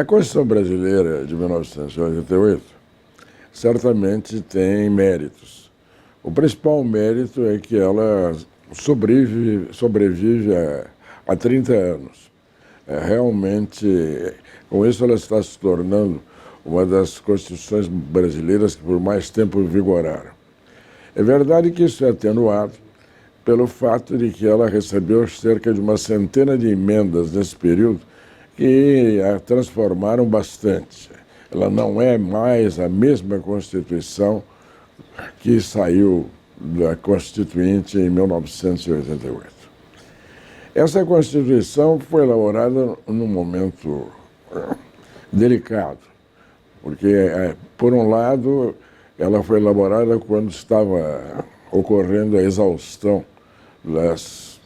A Constituição Brasileira de 1988 certamente tem méritos. O principal mérito é que ela sobrevive há 30 anos. Realmente, com isso, ela está se tornando uma das constituições brasileiras que por mais tempo vigoraram. É verdade que isso é atenuado pelo fato de que ela recebeu cerca de uma centena de emendas nesse período que a transformaram bastante. Ela não é mais a mesma Constituição que saiu da Constituinte em 1988. Essa Constituição foi elaborada num momento delicado, porque, por um lado, ela foi elaborada quando estava ocorrendo a exaustão das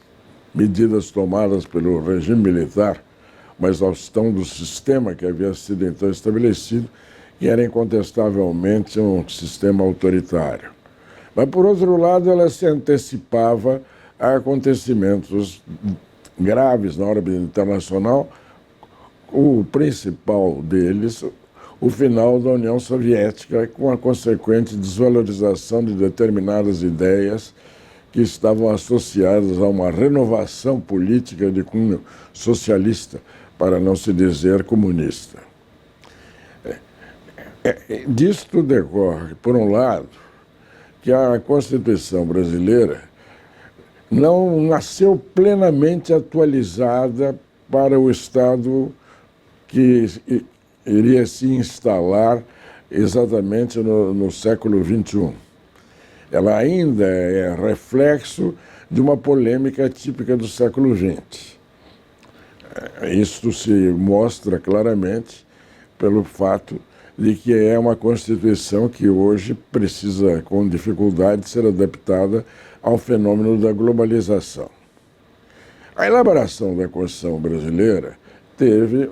medidas tomadas pelo regime militar, uma exaustão do sistema que havia sido então estabelecido, que era incontestavelmente um sistema autoritário. Mas, por outro lado, ela se antecipava a acontecimentos graves na órbita internacional, o principal deles, o final da União Soviética, com a consequente desvalorização de determinadas ideias que estavam associadas a uma renovação política de cunho socialista, para não se dizer comunista. Disto decorre, por um lado, que a Constituição brasileira não nasceu plenamente atualizada para o Estado que iria se instalar exatamente no século XXI. Ela ainda é reflexo de uma polêmica típica do século XX. Isto se mostra claramente pelo fato de que é uma Constituição que hoje precisa, com dificuldade, ser adaptada ao fenômeno da globalização. A elaboração da Constituição brasileira teve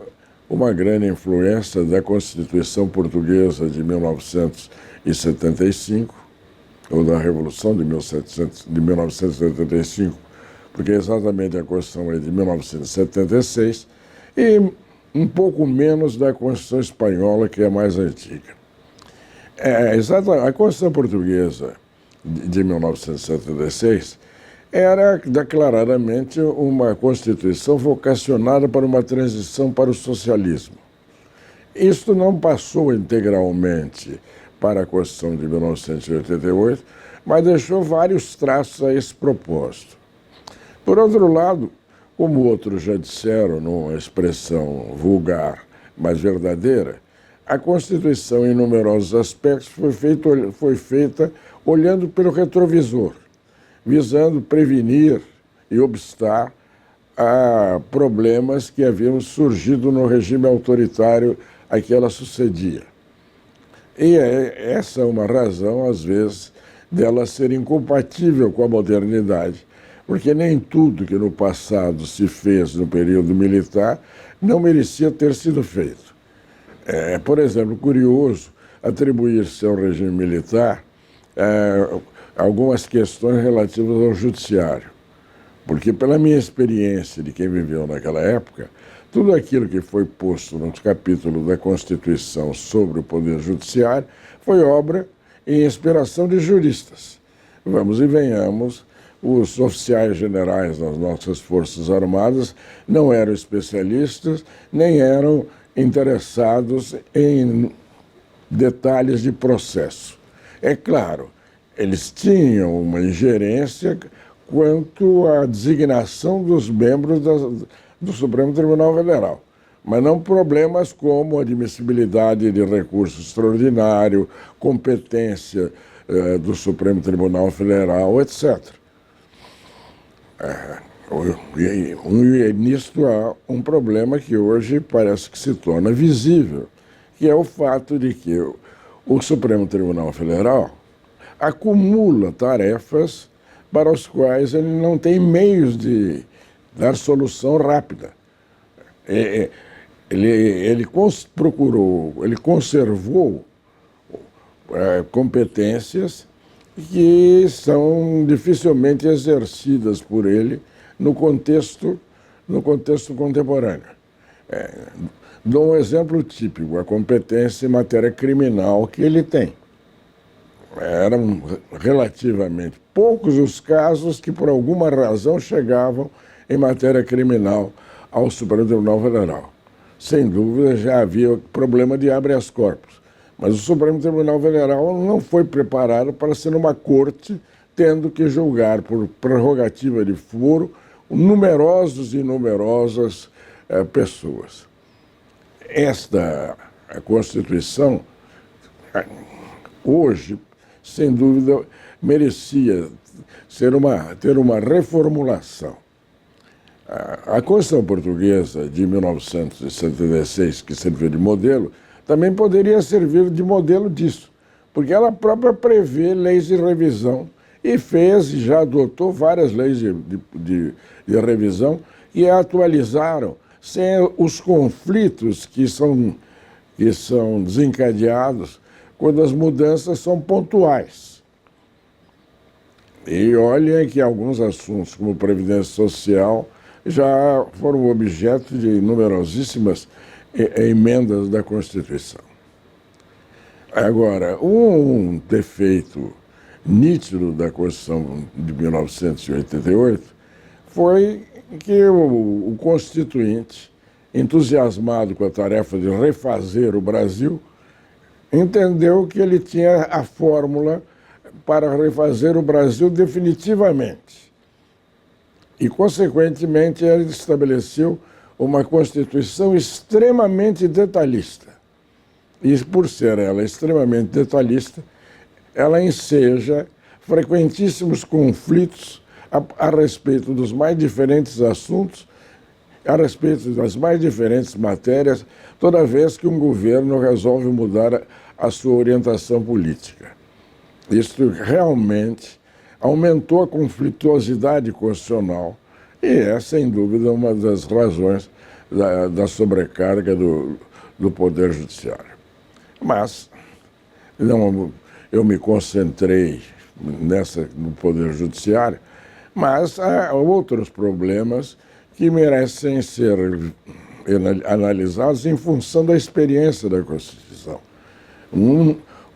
uma grande influência da Constituição portuguesa de 1975, ou da Revolução de 1975, porque exatamente a Constituição é de 1976, e um pouco menos da Constituição espanhola, que é mais antiga. A Constituição portuguesa de 1976 era declaradamente uma Constituição vocacionada para uma transição para o socialismo. Isto não passou integralmente para a Constituição de 1988, mas deixou vários traços a esse propósito. Por outro lado, como outros já disseram, numa expressão vulgar, mas verdadeira, a Constituição, em numerosos aspectos, foi feita olhando pelo retrovisor, visando prevenir e obstar a problemas que haviam surgido no regime autoritário a que ela sucedia. E essa é uma razão, às vezes, dela ser incompatível com a modernidade, porque nem tudo que no passado se fez no período militar não merecia ter sido feito. Por exemplo, curioso atribuir-se ao regime militar algumas questões relativas ao judiciário, porque pela minha experiência de quem viveu naquela época, tudo aquilo que foi posto no capítulo da Constituição sobre o Poder Judiciário foi obra e inspiração de juristas. Vamos e venhamos, os oficiais generais das nossas Forças Armadas não eram especialistas, nem eram interessados em detalhes de processo. É claro, eles tinham uma ingerência quanto à designação dos membros do Supremo Tribunal Federal, mas não problemas como admissibilidade de recurso extraordinário, competência do Supremo Tribunal Federal, etc. E nisto há um problema que hoje parece que se torna visível, que é o fato de que o Supremo Tribunal Federal acumula tarefas para as quais ele não tem meios de dar solução rápida. Ele conservou competências que são dificilmente exercidas por ele no contexto contemporâneo. Dou um exemplo típico, a competência em matéria criminal que ele tem. Eram relativamente poucos os casos que, por alguma razão, chegavam em matéria criminal ao Supremo Tribunal Federal. Sem dúvida, já havia problema de habeas corpus, mas o Supremo Tribunal Federal não foi preparado para ser uma corte tendo que julgar por prerrogativa de foro numerosos e numerosas pessoas. Esta Constituição, hoje, sem dúvida, merecia ter uma reformulação. A Constituição Portuguesa de 1976, que serviu de modelo, também poderia servir de modelo disso, porque ela própria prevê leis de revisão e fez e já adotou várias leis de revisão e a atualizaram sem os conflitos que são desencadeados quando as mudanças são pontuais. E olhem que alguns assuntos, como previdência social, já foram objeto de numerosíssimas emendas da Constituição. Agora, um defeito nítido da Constituição de 1988 foi que o Constituinte, entusiasmado com a tarefa de refazer o Brasil, entendeu que ele tinha a fórmula para refazer o Brasil definitivamente. E, consequentemente, ele estabeleceu uma Constituição extremamente detalhista. E, por ser ela extremamente detalhista, ela enseja frequentíssimos conflitos a respeito dos mais diferentes assuntos, a respeito das mais diferentes matérias, toda vez que um governo resolve mudar a sua orientação política. Isso realmente aumentou a conflituosidade constitucional e é, sem dúvida, uma das razões da sobrecarga do Poder Judiciário. Mas eu me concentrei no Poder Judiciário, mas há outros problemas que merecem ser analisados em função da experiência da Constituição.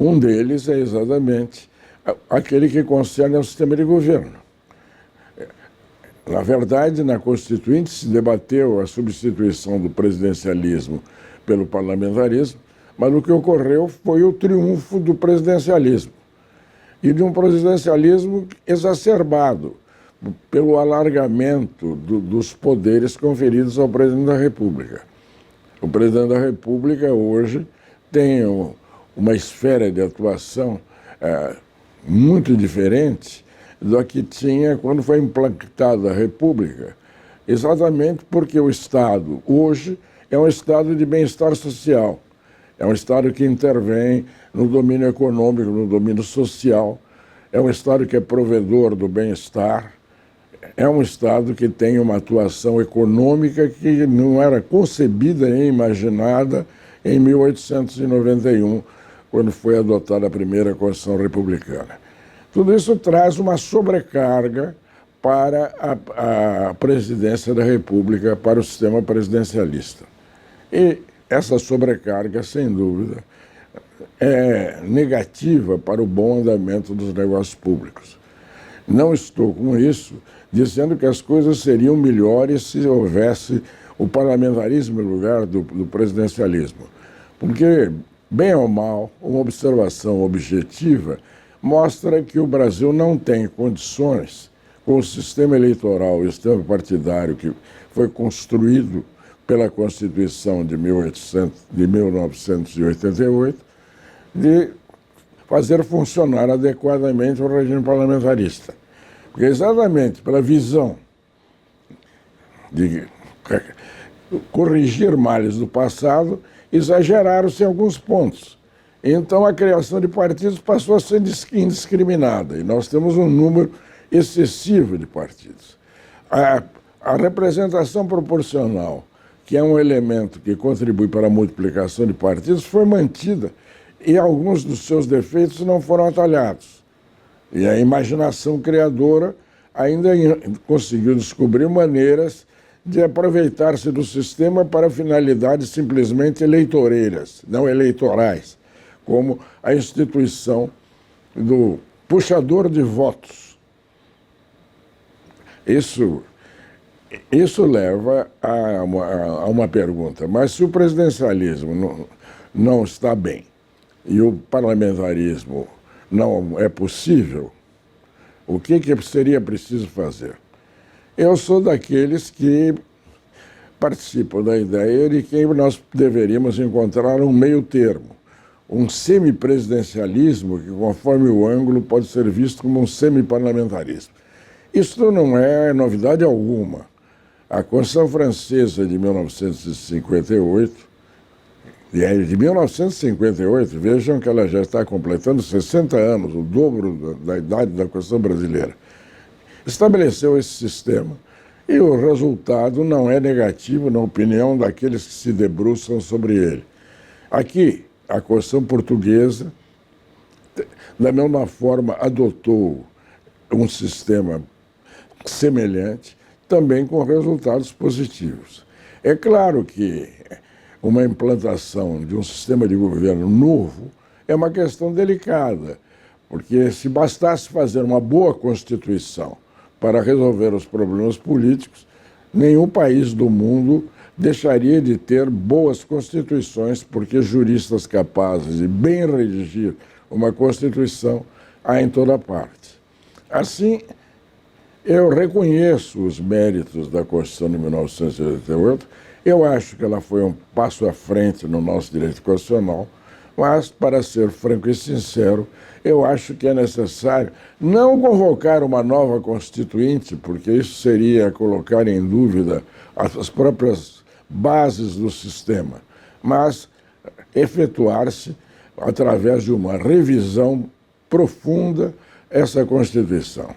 Um deles é exatamente aquele que concerne ao sistema de governo. Na verdade, na Constituinte se debateu a substituição do presidencialismo pelo parlamentarismo, mas o que ocorreu foi o triunfo do presidencialismo, e de um presidencialismo exacerbado pelo alargamento dos poderes conferidos ao presidente da República. O presidente da República hoje tem uma esfera de atuação muito diferente do que tinha quando foi implantada a República, exatamente porque o Estado hoje é um Estado de bem-estar social, é um Estado que intervém no domínio econômico, no domínio social, é um Estado que é provedor do bem-estar, é um Estado que tem uma atuação econômica que não era concebida nem imaginada em 1891, quando foi adotada a primeira Constituição Republicana. Tudo isso traz uma sobrecarga para a presidência da República, para o sistema presidencialista. E essa sobrecarga, sem dúvida, é negativa para o bom andamento dos negócios públicos. Não estou com isso dizendo que as coisas seriam melhores se houvesse o parlamentarismo no lugar do presidencialismo. Porque, bem ou mal, uma observação objetiva mostra que o Brasil não tem condições, com o sistema eleitoral e o sistema partidário que foi construído pela Constituição de 1988, de fazer funcionar adequadamente o regime parlamentarista. Porque exatamente pela visão de corrigir males do passado, exageraram-se em alguns pontos. Então a criação de partidos passou a ser indiscriminada e nós temos um número excessivo de partidos. A representação proporcional, que é um elemento que contribui para a multiplicação de partidos, foi mantida e alguns dos seus defeitos não foram atalhados. E a imaginação criadora ainda conseguiu descobrir maneiras de aproveitar-se do sistema para finalidades simplesmente eleitoreiras, não eleitorais, como a instituição do puxador de votos. Isso leva a uma pergunta, mas se o presidencialismo não está bem e o parlamentarismo não é possível, o que seria preciso fazer? Eu sou daqueles que participam da ideia de que nós deveríamos encontrar um meio termo, um semipresidencialismo que, conforme o ângulo, pode ser visto como um semiparlamentarismo. Isso não é novidade alguma. A Constituição Francesa de 1958, vejam que ela já está completando 60 anos, o dobro da idade da Constituição brasileira, estabeleceu esse sistema e o resultado não é negativo na opinião daqueles que se debruçam sobre ele. Aqui, a Constituição portuguesa, da mesma forma, adotou um sistema semelhante, também com resultados positivos. É claro que uma implantação de um sistema de governo novo é uma questão delicada, porque se bastasse fazer uma boa Constituição para resolver os problemas políticos, nenhum país do mundo deixaria de ter boas constituições, porque juristas capazes de bem redigir uma Constituição há em toda parte. Assim, eu reconheço os méritos da Constituição de 1988, eu acho que ela foi um passo à frente no nosso direito constitucional, mas, para ser franco e sincero, eu acho que é necessário não convocar uma nova Constituinte, porque isso seria colocar em dúvida as próprias bases do sistema, mas efetuar-se, através de uma revisão profunda, essa Constituição.